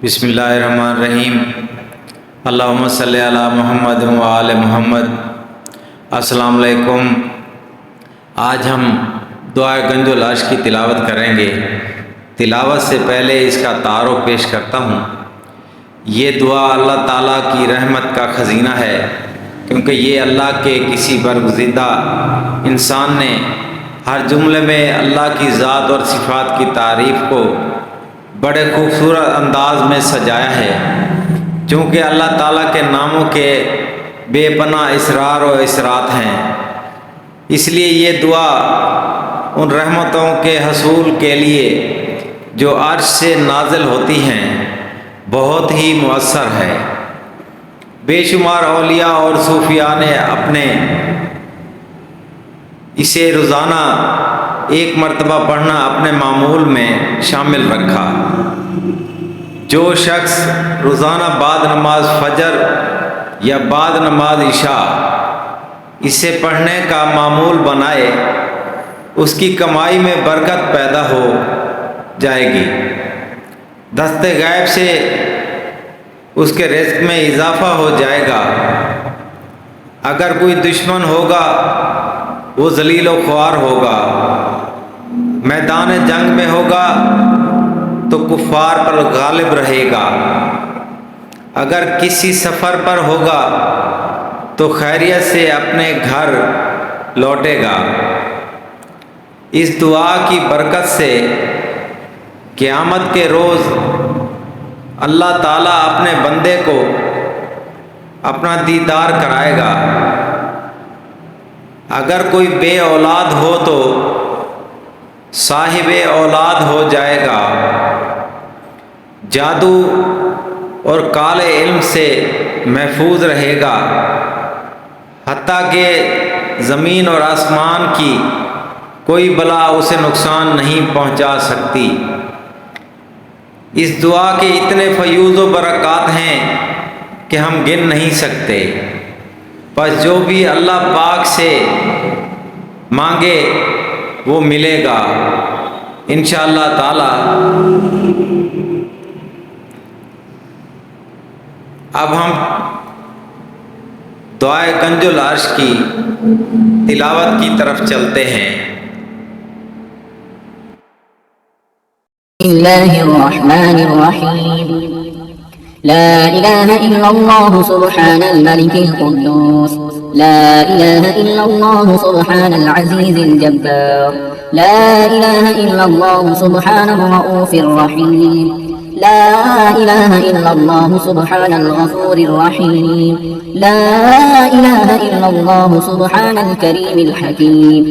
بسم اللہ الرحمن الرحیم۔ اللہم صلی علی محمد و آل محمد۔ السلام علیکم۔ آج ہم دعائے گنج و لاش کی تلاوت کریں گے۔ تلاوت سے پہلے اس کا تعارف پیش کرتا ہوں۔ یہ دعا اللہ تعالیٰ کی رحمت کا خزینہ ہے، کیونکہ یہ اللہ کے کسی برگزیدہ انسان نے ہر جملے میں اللہ کی ذات اور صفات کی تعریف کو بڑے خوبصورت انداز میں سجایا ہے۔ چونکہ اللہ تعالیٰ کے ناموں کے بے پناہ اسرار و اسرات ہیں، اس لیے یہ دعا ان رحمتوں کے حصول کے لیے جو عرش سے نازل ہوتی ہیں بہت ہی مؤثر ہے۔ بے شمار اولیاء اور صوفیاء نے اپنے اسے روزانہ ایک مرتبہ پڑھنا اپنے معمول میں شامل رکھا۔ جو شخص روزانہ بعد نماز فجر یا بعد نماز عشاء اسے پڑھنے کا معمول بنائے، اس کی کمائی میں برکت پیدا ہو جائے گی۔ دست غیب سے اس کے رزق میں اضافہ ہو جائے گا۔ اگر کوئی دشمن ہوگا وہ ذلیل و خوار ہوگا، میدان جنگ میں ہوگا تو کفار پر غالب رہے گا، اگر کسی سفر پر ہوگا تو خیریت سے اپنے گھر لوٹے گا۔ اس دعا کی برکت سے قیامت کے روز اللہ تعالیٰ اپنے بندے کو اپنا دیدار کرائے گا۔ اگر کوئی بے اولاد ہو تو صاحب اولاد ہو جائے گا۔ جادو اور کالے علم سے محفوظ رہے گا، حتیٰ کہ زمین اور آسمان کی کوئی بلا اسے نقصان نہیں پہنچا سکتی۔ اس دعا کے اتنے فیوض و برکات ہیں کہ ہم گن نہیں سکتے۔ بس جو بھی اللہ پاک سے مانگے وہ ملے گا انشاءاللہ تعالی۔ اب ہم دعائے کنج العرش کی تلاوت کی طرف چلتے ہیں۔ بسم اللہ الرحمن الرحیم۔ لا إله إلا الله سبحان الملك القدوس، لا إله إلا الله سبحان العزيز الجبار، لا إله إلا الله سبحان الرؤوف الرحيم، لا إله إلا الله سبحان الغفور الرحيم، لا إله إلا الله سبحان الكريم الحكيم،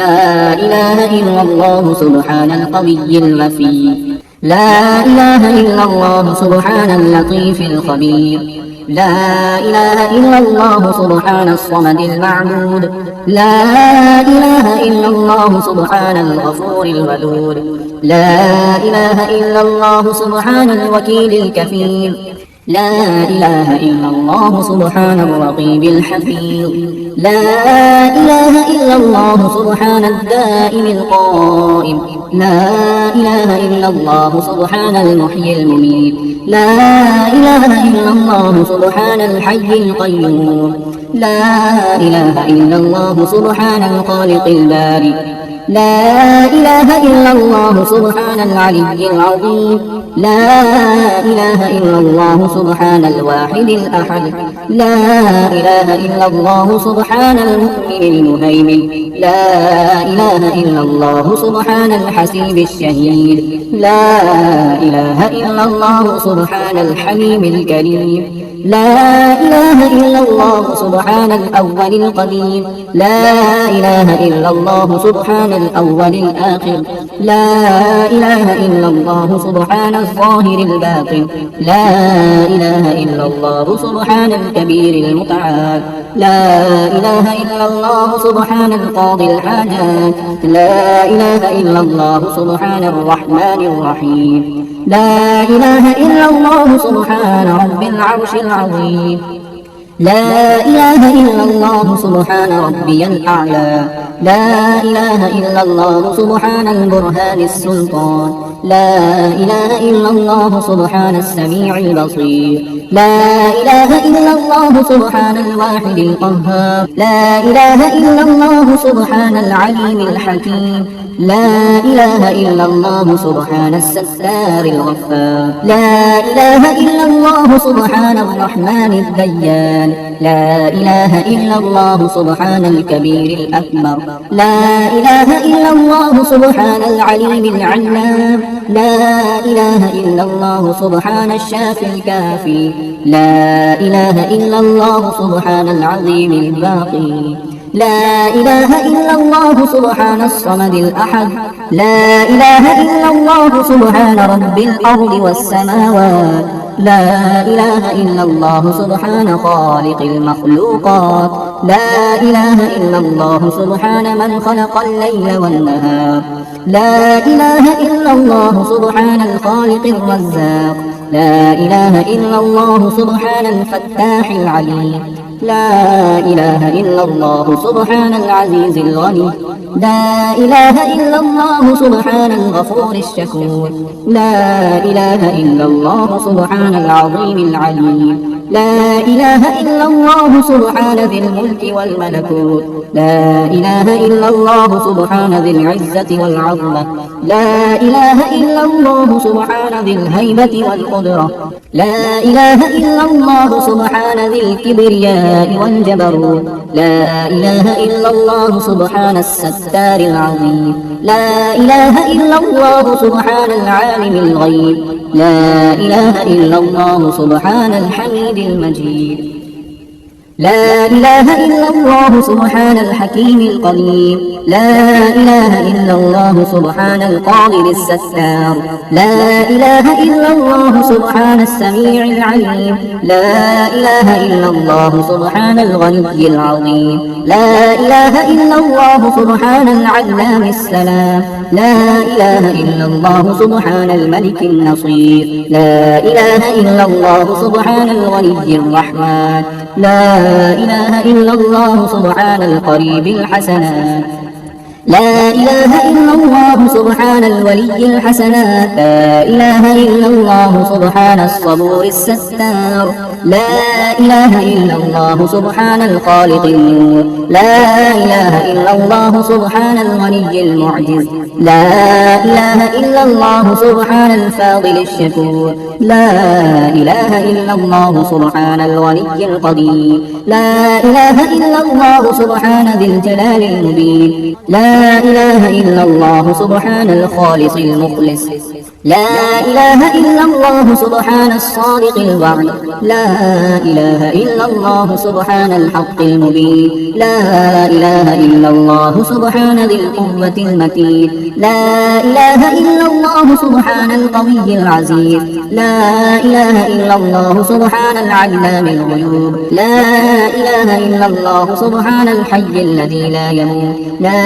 لا إله إلا الله سبحان القوي المتين، لا إله إلا الله سبحان اللطيف الخبير، لا إله إلا الله سبحان الصمد المعبود، لا إله إلا الله سبحان الغفور الودود، لا إله إلا الله سبحان الوكيل الكفيل، لا إله إلا الله سبحان الرقيب الحفيظ، لا إله إلا الله سبحان الدائم القائم، لا إله إلا الله سبحان المحيي المميت، لا إله إلا الله سبحان الحي القيوم، لا إله إلا الله سبحان الخالق البارئ، لا إله إلا الله سبحان العلي العظيم، لا إله إلا الله سبحان الواحد الأحد، لا إله إلا الله سبحان المؤمن المهيمن، لا إله إلا الله سبحان الحسيب الشهيد، لا إله إلا الله سبحان الحليم الكريم، لا إله إلا الله سبحان الأول القديم، لا إله إلا الله سبحان الأول الآخر، لا إله إلا الله سبحان الظاهر الباطن، لا إله إلا الله سبحان الكبير المتعال، لا إله إلا الله سبحان القاضي الحاجات، لا إله إلا الله سبحان الرحمن الرحيم، لا إله إلا الله سبحان رب العرش العظيم، لا إله إلا الله سبحان ربي الأعلى، لا إله إلا الله سبحان البرهان السلطان. لا إله إلا الله سبحان السميع البصير. لا إله إلا الله سبحان الواحد القهار. لا إله إلا الله سبحان العليم الحكيم. لا إله إلا الله سبحان الستار الغفار. لا إله إلا الله سبحان الرحمن الديان. لا إله إلا الله سبحان الكبير الأكبر. لا إله إلا الله سبحان العليم العلام. لا إله إلا الله سبحان الشافي الكافي. لا إله إلا الله سبحان العظيم الباقي. لا إله إلا الله سبحان الصمد الأحد. لا إله إلا الله سبحان رب الأرض والسماوات. لا إله إلا الله سبحان خالق المخلوقات. لا إله إلا الله سبحان من خلق الليل والنهار. لا إله إلا الله سبحان الخالق الرزاق. لا إله إلا الله سبحان الفتاح العليم. لا إله إلا الله سبحان العزيز الغني. لا إله إلا الله سبحان الغفور الشكور. لا إله إلا الله سبحان العظيم العليم. لا إله إلا الله سبحان ذي الملك والملكوت. لا إله إلا الله سبحان ذي العزة والعظمة. لا إله إلا الله سبحان ذي الهيبة والقدرة. لا إله إلا الله سبحان ذي الكبرياء والجبروت. لا إله إلا الله سبحان الستار العظيم. لا إله إلا الله سبحان العالم الغيب. لا إله إلا الله سبحان الحميد المجيد. لا إله إلا الله سبحان الحكيم القدير. لا إله إلا الله سبحان القادر الستار. لا إله إلا الله سبحان السميع العليم. لا إله إلا الله سبحان الغني العظيم. لا إله إلا الله سبحان العلام السلام. لا إله إلا الله سبحان الملك النصير. لا إله إلا الله سبحان الغني الرحمن. لا إله إلا الله سبحان القريب الحسنات. لا إله إلا الله سبحان الولي الحسنات. لا إله إلا الله سبحان الصبور الستار. لا إله إلا الله سبحان الخالق النور. لا إله إلا الله سبحان الغني المعجز. لا إله إلا الله سبحان الفاضل الشكور. لا إله إلا الله سبحان الغني القدير. لا إله إلا الله سبحان ذي الجلال المبين. لا إله إلا الله سبحان الخالص المخلص. لا إله إلا الله سبحان الصادق الوعد. لا إله إلا الله سبحان الحق المبين. لا إله إلا الله سبحان ذي القوة المتين. لا إله إلا الله سبحان القوي العزيز. لا إله إلا الله سبحان العلام الغيوب. لا إله إلا الله سبحان الحي الذي لا يموت. لا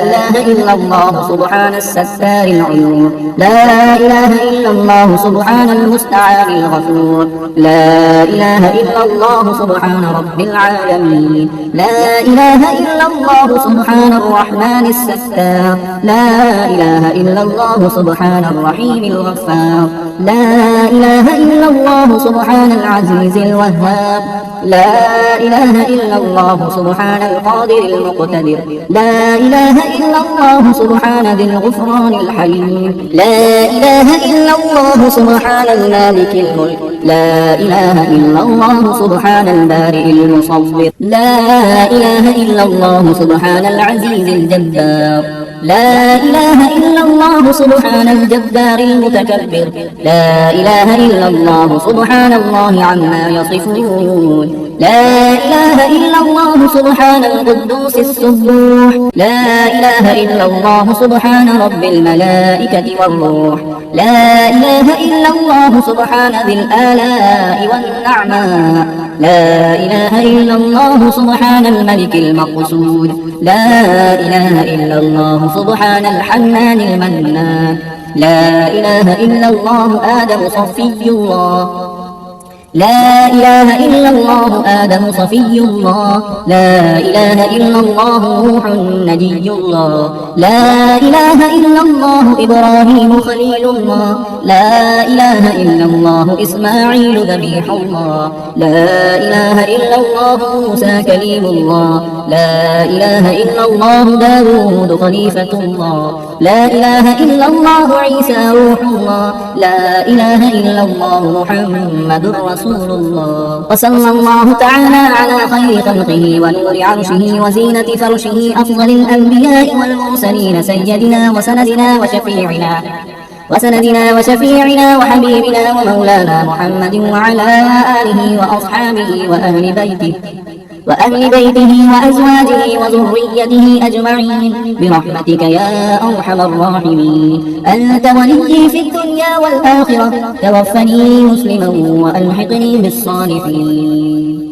إله إلا الله سبحان الستار العيوب. لا إله إلا الله سبحان المستعان الغفور. لا إله إلا الله سبحان رب العالمين. لا إله إلا الله سبحان الرحمن الستار. لا إله إلا الله سبحان الرحيم الغفار. لا إله إلا الله سبحان العزيز الوهاب. لا إله إلا الله سبحان القادر المقتدر. لا إله إلا الله سبحان ذي الغفران الحليم. لا إله إلا الله سبحان المالك الملك. لا إله إلا الله سبحان البارئ المصور. لا إله إلا الله سبحان العزيز الجبار. لا إله إلا الله سبحان الجبار المتكبر. لا إله إلا الله سبحان الله عما يصفون. لا إله إلا الله سبحان القدوس السبوح. لا إله إلا الله سبحان رب الملائكة والروح. لا إله إلا الله سبحان ذي الآلاء والنعماء. لا إله إلا الله سبحان الملك المقصود. لا إله إلا الله سبحان الحنان المنان. لا إله إلا الله آدم صفي الله. لا إله إلا الله آدم صفي الله، لا إله إلا الله نوح نجي الله، لا إله إلا الله إبراهيم خليل الله، لا إله إلا الله إسماعيل ذبيح الله، لا إله إلا الله موسى كليم الله، لا إله إلا الله داود خليفة الله، لا إله إلا الله عيسى روح الله، لا إله إلا الله محمد رسول الله. وصلى الله تعالى على خير خلقه ونور عرشه وزينة فرشه أفضل الأنبياء والمرسلين سيدنا وشفيعنا وحبيبنا ومولانا محمد وعلى آله وأصحابه وأهل بيته وأزواجه وذريته أجمعين برحمتك يا أرحم الراحمين. أنت ولي في الدنيا والآخرة، توفني مسلما وألحقني بالصالحين.